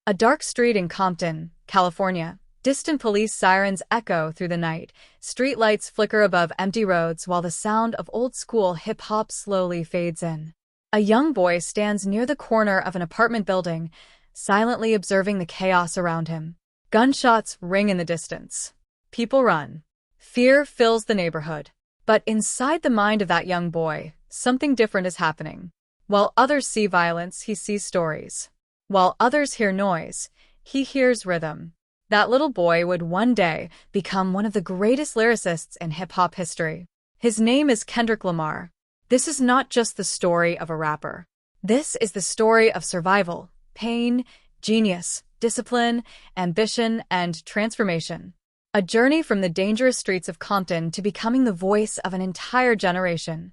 A dark street in Compton, California. Distant police sirens echo through the night. Street lights flicker above empty roads while the sound of old-school hip-hop slowly fades in. A young boy stands near the corner of an apartment building, silently observing the chaos around him. Gunshots ring in the distance. People run. Fear fills the neighborhood. But inside the mind of that young boy, something different is happening. While others see violence, he sees stories. While others hear noise, he hears rhythm. That little boy would one day become one of the greatest lyricists in hip-hop history. His name is Kendrick Lamar. This is not just the story of a rapper. This is the story of survival, pain, genius, discipline, ambition, and transformation. A journey from the dangerous streets of Compton to becoming the voice of an entire generation.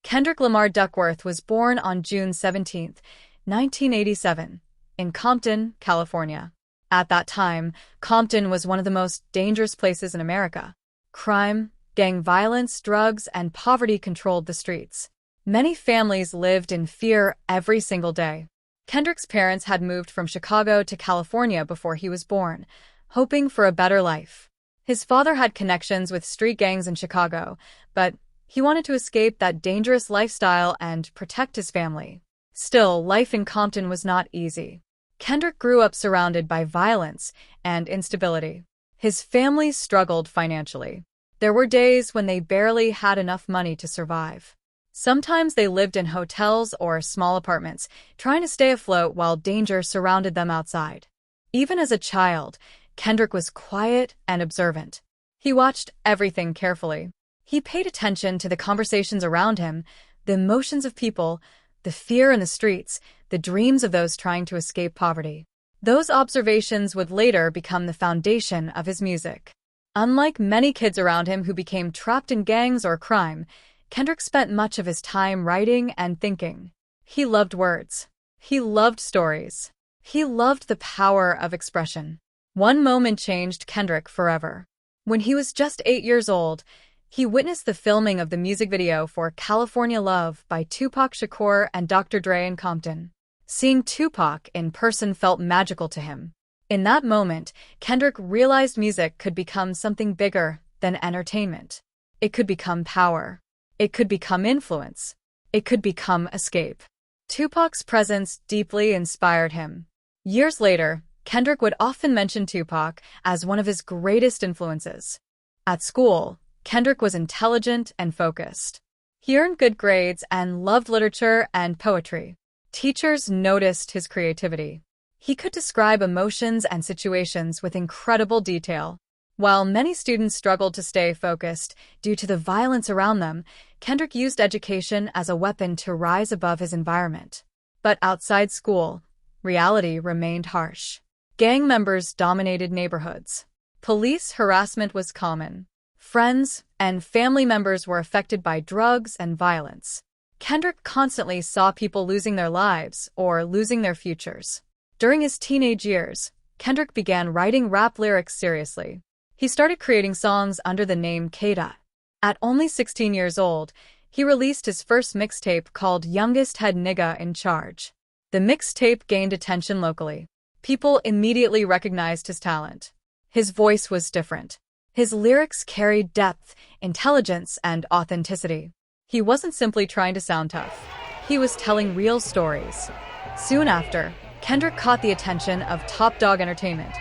Kendrick Lamar Duckworth was born on June 17, 1987, in Compton, California. At that time, Compton was one of the most dangerous places in America. Crime, gang violence, drugs, and poverty controlled the streets. Many families lived in fear every single day. Kendrick's parents had moved from Chicago to California before he was born, hoping for a better life. His father had connections with street gangs in Chicago, but he wanted to escape that dangerous lifestyle and protect his family. Still, life in Compton was not easy. Kendrick grew up surrounded by violence and instability. His family struggled financially. There were days when they barely had enough money to survive. Sometimes they lived in hotels or small apartments, trying to stay afloat while danger surrounded them outside. Even as a child, Kendrick was quiet and observant. He watched everything carefully. He paid attention to the conversations around him, the emotions of people, the fear in the streets, the dreams of those trying to escape poverty. Those observations would later become the foundation of his music. Unlike many kids around him who became trapped in gangs or crime, Kendrick spent much of his time writing and thinking. He loved words. He loved stories. He loved the power of expression. One moment changed Kendrick forever. When he was just 8 years old, he witnessed the filming of the music video for California Love by Tupac Shakur and Dr. Dre in Compton. Seeing Tupac in person felt magical to him. In that moment, Kendrick realized music could become something bigger than entertainment. It could become power. It could become influence. It could become escape. Tupac's presence deeply inspired him. Years later, Kendrick would often mention Tupac as one of his greatest influences. At school, Kendrick was intelligent and focused. He earned good grades and loved literature and poetry. Teachers noticed his creativity. He could describe emotions and situations with incredible detail. While many students struggled to stay focused due to the violence around them, Kendrick used education as a weapon to rise above his environment. But outside school, reality remained harsh. Gang members dominated neighborhoods. Police harassment was common. Friends and family members were affected by drugs and violence. Kendrick constantly saw people losing their lives or losing their futures. During his teenage years, Kendrick began writing rap lyrics seriously. He started creating songs under the name Kada. At only 16 years old, he released his first mixtape called Youngest Head Nigga in Charge. The mixtape gained attention locally. People immediately recognized his talent. His voice was different. His lyrics carried depth, intelligence, and authenticity. He wasn't simply trying to sound tough. He was telling real stories. Soon after, Kendrick caught the attention of Top Dog Entertainment,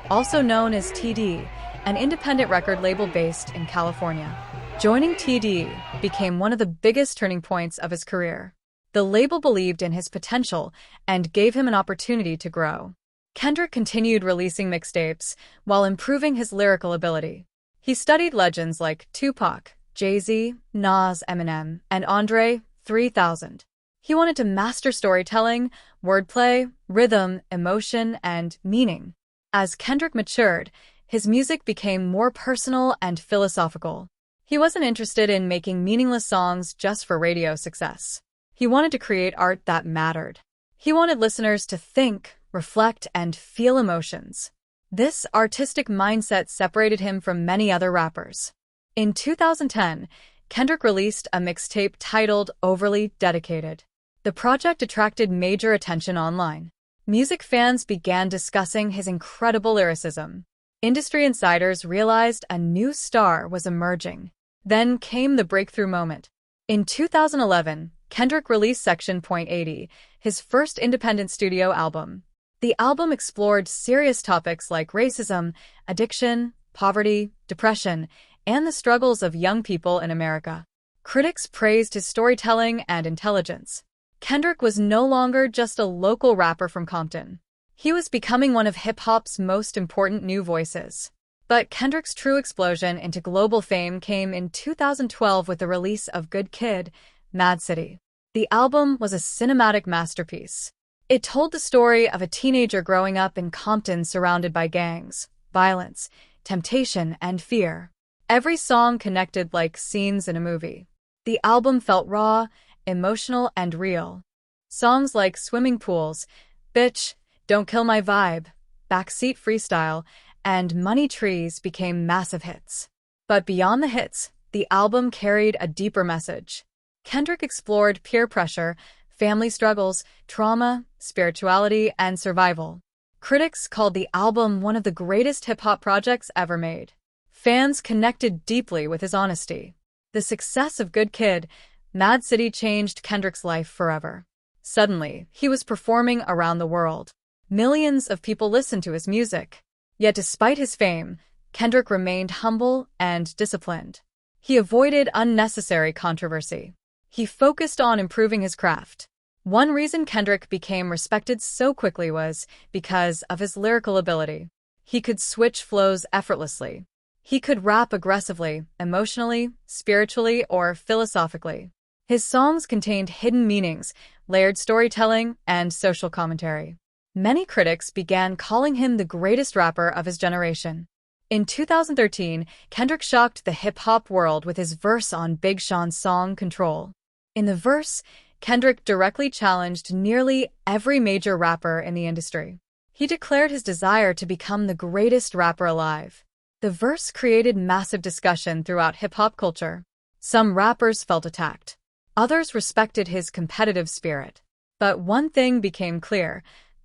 also known as TD, an independent record label based in California. Joining TD became one of the biggest turning points of his career. The label believed in his potential and gave him an opportunity to grow. Kendrick continued releasing mixtapes while improving his lyrical ability. He studied legends like Tupac, Jay-Z, Nas, Eminem, and Andre 3000. He wanted to master storytelling, wordplay, rhythm, emotion, and meaning. As Kendrick matured, his music became more personal and philosophical. He wasn't interested in making meaningless songs just for radio success. He wanted to create art that mattered. He wanted listeners to think, reflect, and feel emotions. This artistic mindset separated him from many other rappers. In 2010, Kendrick released a mixtape titled Overly Dedicated. The project attracted major attention online. music fans began discussing his incredible lyricism. Industry insiders realized a new star was emerging. Then came the breakthrough moment. In 2011, Kendrick released Section .80, his first independent studio album. The album explored serious topics like racism, addiction, poverty, depression, and the struggles of young people in America. Critics praised his storytelling and intelligence. Kendrick was no longer just a local rapper from Compton. He was becoming one of hip-hop's most important new voices. But Kendrick's true explosion into global fame came in 2012 with the release of Good Kid, Mad City. The album was a cinematic masterpiece. It told the story of a teenager growing up in Compton surrounded by gangs, violence, temptation, and fear. Every song connected like scenes in a movie. The album felt raw, emotional, and real. Songs like Swimming Pools, Bitch, Don't Kill My Vibe, Backseat Freestyle, and Money Trees became massive hits. But beyond the hits, the album carried a deeper message. Kendrick explored peer pressure, family struggles, trauma, spirituality, and survival. Critics called the album one of the greatest hip-hop projects ever made. Fans connected deeply with his honesty. The success of Good Kid, Mad City changed Kendrick's life forever. Suddenly, he was performing around the world. Millions of people listened to his music. Yet despite his fame, Kendrick remained humble and disciplined. He avoided unnecessary controversy. He focused on improving his craft. One reason Kendrick became respected so quickly was because of his lyrical ability. He could switch flows effortlessly. He could rap aggressively, emotionally, spiritually, or philosophically. His songs contained hidden meanings, layered storytelling, and social commentary. Many critics began calling him the greatest rapper of his generation. In 2013, Kendrick shocked the hip-hop world with his verse on Big Sean's song Control. In the verse, Kendrick directly challenged nearly every major rapper in the industry. He declared his desire to become the greatest rapper alive. The verse created massive discussion throughout hip-hop culture. Some rappers felt attacked. Others respected his competitive spirit. But one thing became clear: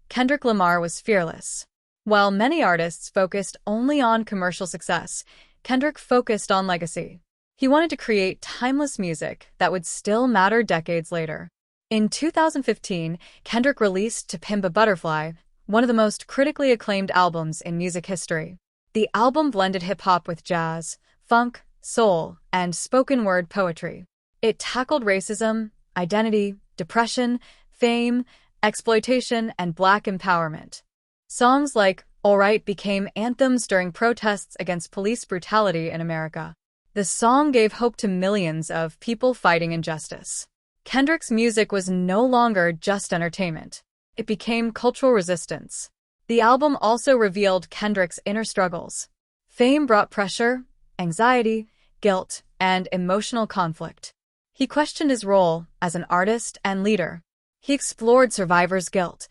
Kendrick Lamar was fearless. While many artists focused only on commercial success, Kendrick focused on legacy. He wanted to create timeless music that would still matter decades later. In 2015, Kendrick released To Pimp a Butterfly, one of the most critically acclaimed albums in music history. The album blended hip-hop with jazz, funk, soul, and spoken-word poetry. It tackled racism, identity, depression, fame, exploitation, and Black empowerment. Songs like Alright became anthems during protests against police brutality in America. The song gave hope to millions of people fighting injustice. Kendrick's music was no longer just entertainment. It became cultural resistance. The album also revealed Kendrick's inner struggles. Fame brought pressure, anxiety, guilt, and emotional conflict. He questioned his role as an artist and leader. He explored survivor's guilt,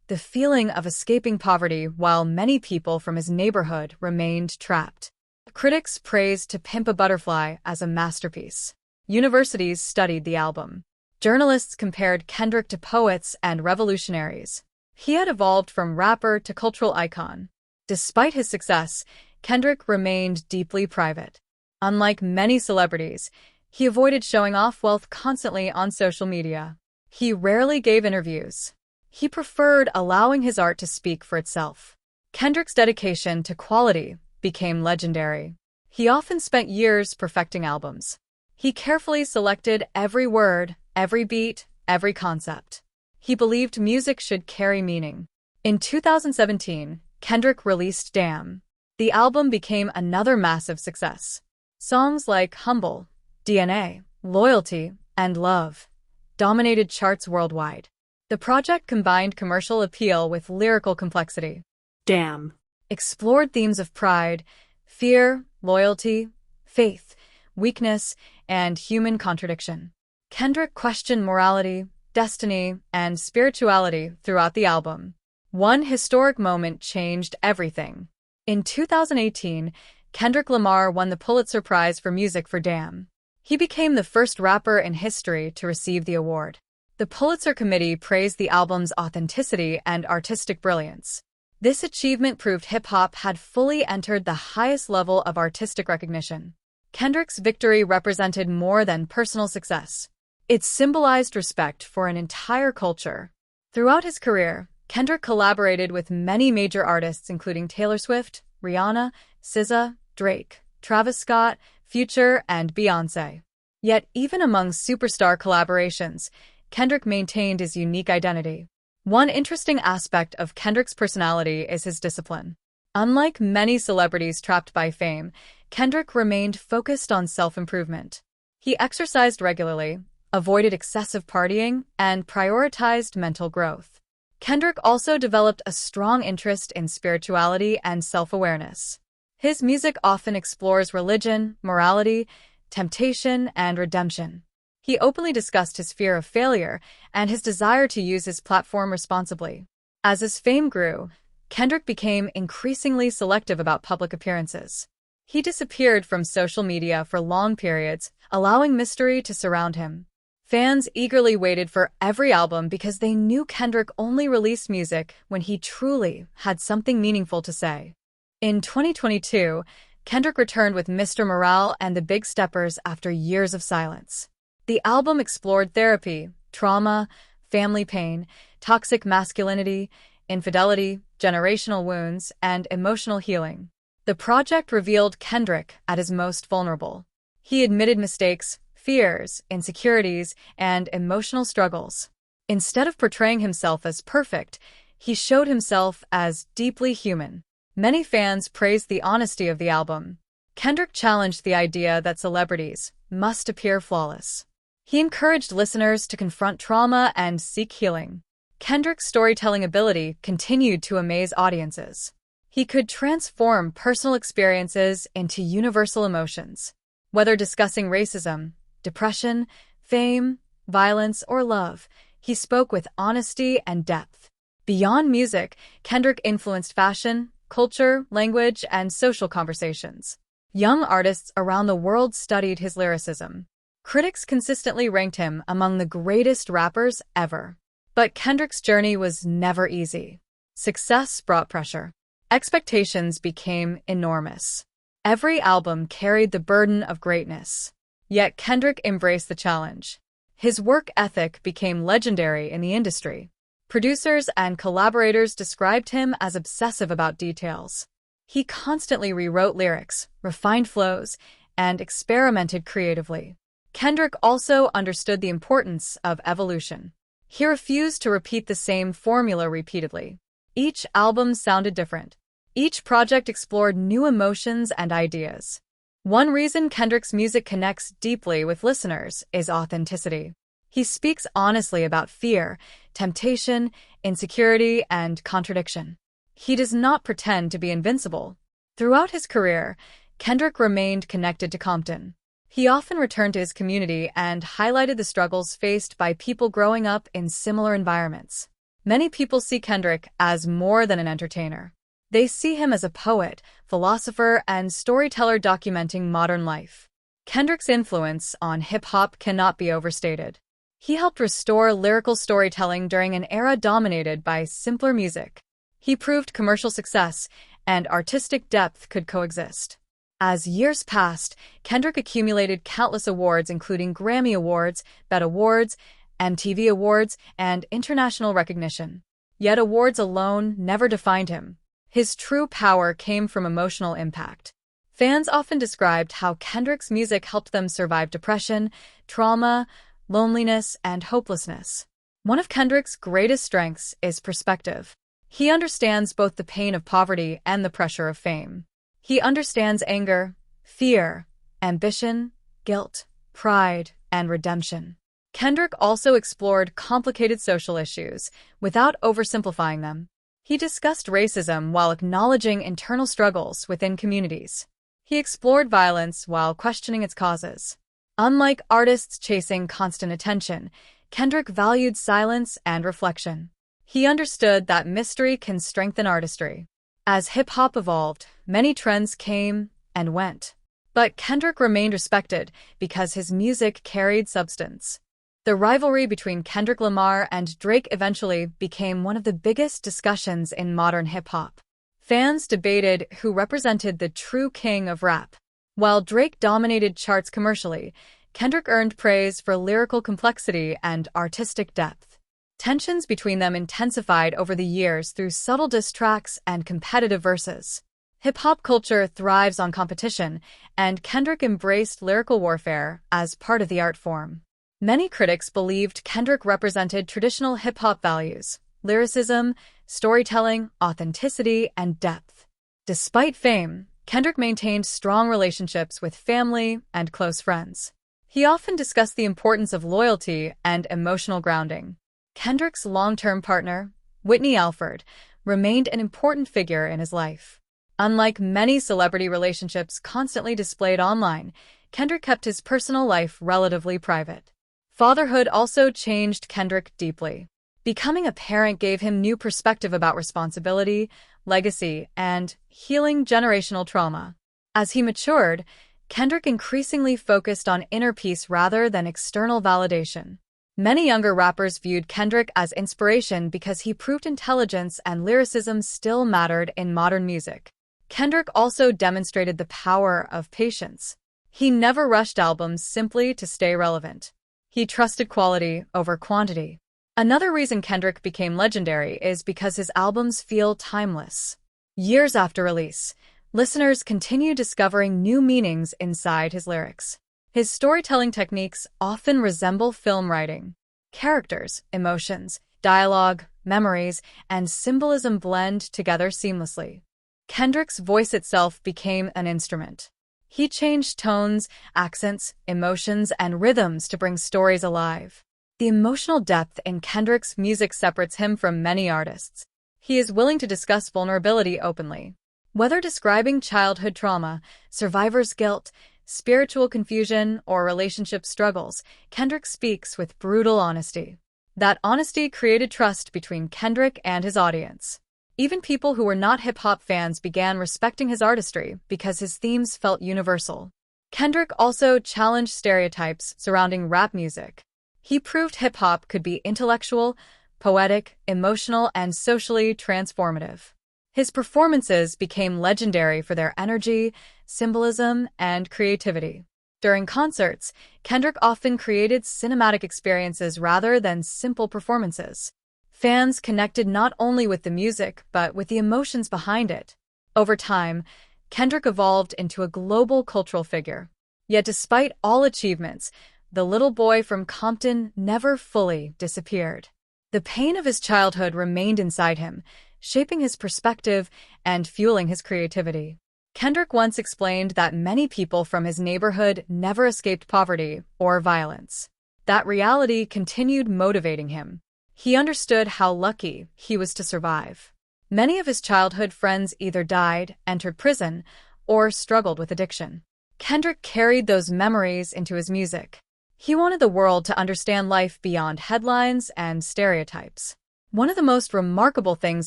the feeling of escaping poverty while many people from his neighborhood remained trapped. Critics praised To Pimp a Butterfly as a masterpiece. Universities studied the album. Journalists compared Kendrick to poets and revolutionaries. He had evolved from rapper to cultural icon. Despite his success, Kendrick remained deeply private. Unlike many celebrities, he avoided showing off wealth constantly on social media. He rarely gave interviews. He preferred allowing his art to speak for itself. Kendrick's dedication to quality became legendary. He often spent years perfecting albums. He carefully selected every word, every beat, every concept. He believed music should carry meaning. In 2017, Kendrick released Damn. The album became another massive success. Songs like Humble, DNA, Loyalty, and Love dominated charts worldwide. The project combined commercial appeal with lyrical complexity. Damn Explored themes of pride, fear, loyalty, faith, weakness, and human contradiction. Kendrick questioned morality, destiny, and spirituality throughout the album. One historic moment changed everything. In 2018, Kendrick Lamar won the Pulitzer Prize for Music for Damn. He became the first rapper in history to receive the award. The Pulitzer Committee praised the album's authenticity and artistic brilliance. This achievement proved hip-hop had fully entered the highest level of artistic recognition. Kendrick's victory represented more than personal success. It symbolized respect for an entire culture. Throughout his career, Kendrick collaborated with many major artists including Taylor Swift, Rihanna, SZA, Drake, Travis Scott, Future, and Beyoncé. Yet, even among superstar collaborations, Kendrick maintained his unique identity. One interesting aspect of Kendrick's personality is his discipline. Unlike many celebrities trapped by fame, Kendrick remained focused on self-improvement. He exercised regularly, avoided excessive partying, and prioritized mental growth. Kendrick also developed a strong interest in spirituality and self-awareness. His music often explores religion, morality, temptation, and redemption. He openly discussed his fear of failure and his desire to use his platform responsibly. As his fame grew, Kendrick became increasingly selective about public appearances. He disappeared from social media for long periods, allowing mystery to surround him. Fans eagerly waited for every album because they knew Kendrick only released music when he truly had something meaningful to say. In 2022, Kendrick returned with Mr. Morale and the Big Steppers after years of silence. The album explored therapy, trauma, family pain, toxic masculinity, infidelity, generational wounds, and emotional healing. The project revealed Kendrick at his most vulnerable. He admitted mistakes, fears, insecurities, and emotional struggles. Instead of portraying himself as perfect, he showed himself as deeply human. Many fans praised the honesty of the album. Kendrick challenged the idea that celebrities must appear flawless. He encouraged listeners to confront trauma and seek healing. Kendrick's storytelling ability continued to amaze audiences. He could transform personal experiences into universal emotions. Whether discussing racism, depression, fame, violence, or love, he spoke with honesty and depth. Beyond music, Kendrick influenced fashion, culture, language, and social conversations. Young artists around the world studied his lyricism. Critics consistently ranked him among the greatest rappers ever. But Kendrick's journey was never easy. Success brought pressure. Expectations became enormous. Every album carried the burden of greatness. Yet Kendrick embraced the challenge. His work ethic became legendary in the industry. Producers and collaborators described him as obsessive about details. He constantly rewrote lyrics, refined flows, and experimented creatively. Kendrick also understood the importance of evolution. He refused to repeat the same formula repeatedly. Each album sounded different. Each project explored new emotions and ideas. One reason Kendrick's music connects deeply with listeners is authenticity. He speaks honestly about fear, temptation, insecurity, and contradiction. He does not pretend to be invincible. Throughout his career, Kendrick remained connected to Compton. He often returned to his community and highlighted the struggles faced by people growing up in similar environments. Many people see Kendrick as more than an entertainer. They see him as a poet, philosopher, and storyteller documenting modern life. Kendrick's influence on hip-hop cannot be overstated. He helped restore lyrical storytelling during an era dominated by simpler music. He proved commercial success and artistic depth could coexist. As years passed, Kendrick accumulated countless awards including Grammy Awards, BET Awards, MTV Awards, and international recognition. Yet awards alone never defined him. His true power came from emotional impact. Fans often described how Kendrick's music helped them survive depression, trauma, loneliness, and hopelessness. One of Kendrick's greatest strengths is perspective. He understands both the pain of poverty and the pressure of fame. He understands anger, fear, ambition, guilt, pride, and redemption. Kendrick also explored complicated social issues without oversimplifying them. He discussed racism while acknowledging internal struggles within communities. He explored violence while questioning its causes. Unlike artists chasing constant attention, Kendrick valued silence and reflection. He understood that mystery can strengthen artistry. As hip-hop evolved, many trends came and went. But Kendrick remained respected because his music carried substance. The rivalry between Kendrick Lamar and Drake eventually became one of the biggest discussions in modern hip-hop. Fans debated who represented the true king of rap. While Drake dominated charts commercially, Kendrick earned praise for lyrical complexity and artistic depth. Tensions between them intensified over the years through subtle diss tracks and competitive verses. Hip-hop culture thrives on competition, and Kendrick embraced lyrical warfare as part of the art form. Many critics believed Kendrick represented traditional hip-hop values: lyricism, storytelling, authenticity, and depth. Despite fame, Kendrick maintained strong relationships with family and close friends. He often discussed the importance of loyalty and emotional grounding. Kendrick's long-term partner, Whitney Alford, remained an important figure in his life. Unlike many celebrity relationships constantly displayed online, Kendrick kept his personal life relatively private. Fatherhood also changed Kendrick deeply. Becoming a parent gave him new perspective about responsibility, legacy, and healing generational trauma. As he matured, Kendrick increasingly focused on inner peace rather than external validation. Many younger rappers viewed Kendrick as inspiration because he proved intelligence and lyricism still mattered in modern music. Kendrick also demonstrated the power of patience. He never rushed albums simply to stay relevant. He trusted quality over quantity. Another reason Kendrick became legendary is because his albums feel timeless. Years after release, listeners continue discovering new meanings inside his lyrics. His storytelling techniques often resemble film writing. Characters, emotions, dialogue, memories, and symbolism blend together seamlessly. Kendrick's voice itself became an instrument. He changed tones, accents, emotions, and rhythms to bring stories alive. The emotional depth in Kendrick's music separates him from many artists. He is willing to discuss vulnerability openly. Whether describing childhood trauma, survivor's guilt, spiritual confusion, or relationship struggles, Kendrick speaks with brutal honesty. That honesty created trust between Kendrick and his audience. Even people who were not hip-hop fans began respecting his artistry because his themes felt universal. Kendrick also challenged stereotypes surrounding rap music. He proved hip-hop could be intellectual, poetic, emotional, and socially transformative. His performances became legendary for their energy, symbolism, and creativity. During concerts, Kendrick often created cinematic experiences rather than simple performances. Fans connected not only with the music, but with the emotions behind it. Over time, Kendrick evolved into a global cultural figure. Yet despite all achievements, the little boy from Compton never fully disappeared. The pain of his childhood remained inside him, shaping his perspective and fueling his creativity. Kendrick once explained that many people from his neighborhood never escaped poverty or violence. That reality continued motivating him. He understood how lucky he was to survive. Many of his childhood friends either died, entered prison, or struggled with addiction. Kendrick carried those memories into his music. He wanted the world to understand life beyond headlines and stereotypes. One of the most remarkable things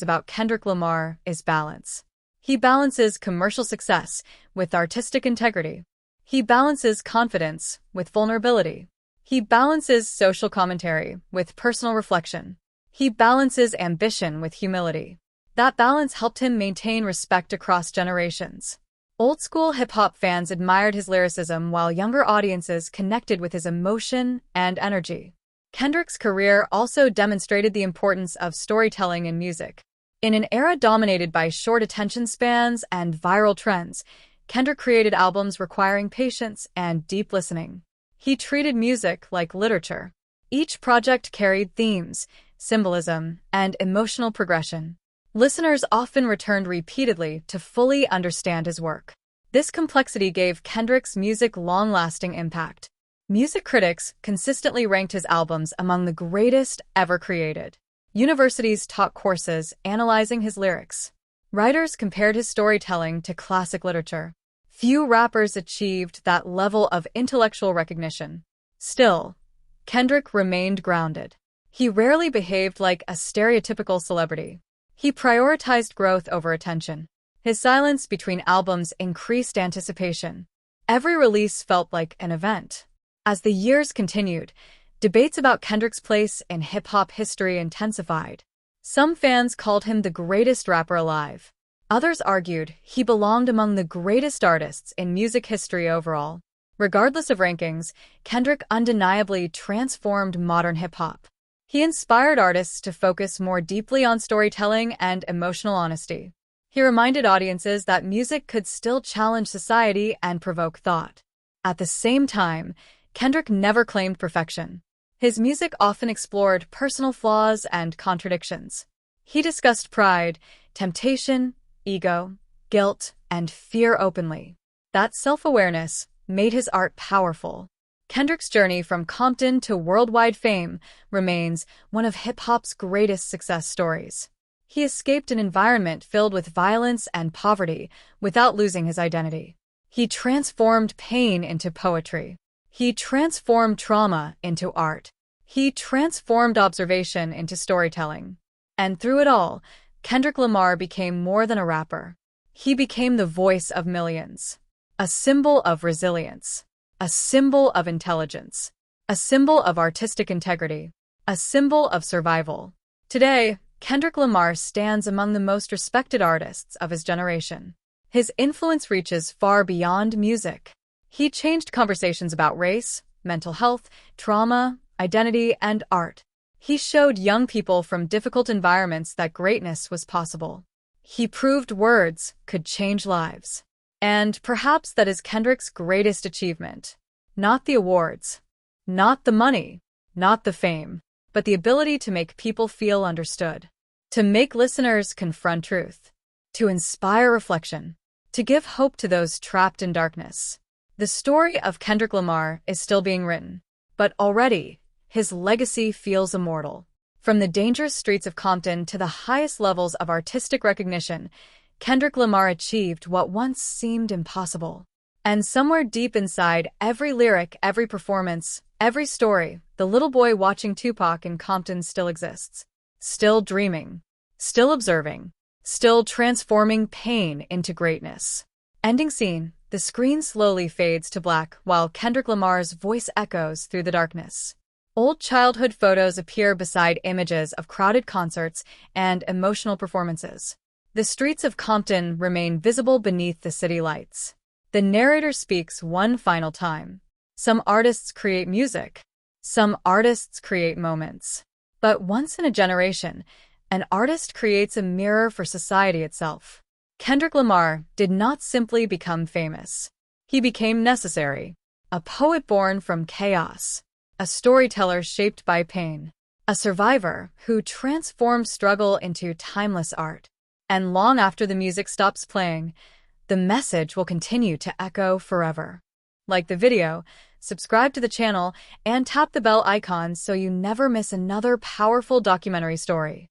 about Kendrick Lamar is balance. He balances commercial success with artistic integrity. He balances confidence with vulnerability. He balances social commentary with personal reflection. He balances ambition with humility. That balance helped him maintain respect across generations. Old-school hip-hop fans admired his lyricism while younger audiences connected with his emotion and energy. Kendrick's career also demonstrated the importance of storytelling in music. In an era dominated by short attention spans and viral trends, Kendrick created albums requiring patience and deep listening. He treated music like literature. Each project carried themes, symbolism, and emotional progression. Listeners often returned repeatedly to fully understand his work. This complexity gave Kendrick's music long-lasting impact. Music critics consistently ranked his albums among the greatest ever created. Universities taught courses analyzing his lyrics. Writers compared his storytelling to classic literature. Few rappers achieved that level of intellectual recognition. Still, Kendrick remained grounded. He rarely behaved like a stereotypical celebrity. He prioritized growth over attention. His silence between albums increased anticipation. Every release felt like an event. As the years continued, Debates about Kendrick's place in hip-hop history intensified. Some fans called him the greatest rapper alive. Others argued he belonged among the greatest artists in music history overall. Regardless of rankings, Kendrick undeniably transformed modern hip-hop. He inspired artists to focus more deeply on storytelling and emotional honesty. He reminded audiences that music could still challenge society and provoke thought. At the same time, Kendrick never claimed perfection. His music often explored personal flaws and contradictions. He discussed pride, temptation, ego, guilt, and fear openly. That self-awareness made his art powerful. Kendrick's journey from Compton to worldwide fame remains one of hip-hop's greatest success stories. He escaped an environment filled with violence and poverty without losing his identity. He transformed pain into poetry. He transformed trauma into art. He transformed observation into storytelling. And through it all, Kendrick Lamar became more than a rapper. He became the voice of millions. A symbol of resilience. A symbol of intelligence. A symbol of artistic integrity. A symbol of survival. Today, Kendrick Lamar stands among the most respected artists of his generation. His influence reaches far beyond music. He changed conversations about race, mental health, trauma, identity, and art. He showed young people from difficult environments that greatness was possible. He proved words could change lives. And perhaps that is Kendrick's greatest achievement. Not the awards, not the money, not the fame, but the ability to make people feel understood, to make listeners confront truth, to inspire reflection, to give hope to those trapped in darkness. The story of Kendrick Lamar is still being written, but already, his legacy feels immortal. From the dangerous streets of Compton to the highest levels of artistic recognition, Kendrick Lamar achieved what once seemed impossible. And somewhere deep inside every lyric, every performance, every story, the little boy watching Tupac in Compton still exists. Still dreaming. Still observing. Still transforming pain into greatness. Ending scene. The screen slowly fades to black while Kendrick Lamar's voice echoes through the darkness. Old childhood photos appear beside images of crowded concerts and emotional performances. The streets of Compton remain visible beneath the city lights. The narrator speaks one final time. Some artists create music. Some artists create moments. But once in a generation, an artist creates a mirror for society itself. Kendrick Lamar did not simply become famous. He became necessary. A poet born from chaos. A storyteller shaped by pain. A survivor who transformed struggle into timeless art. And long after the music stops playing, the message will continue to echo forever. Like the video, subscribe to the channel, and tap the bell icon so you never miss another powerful documentary story.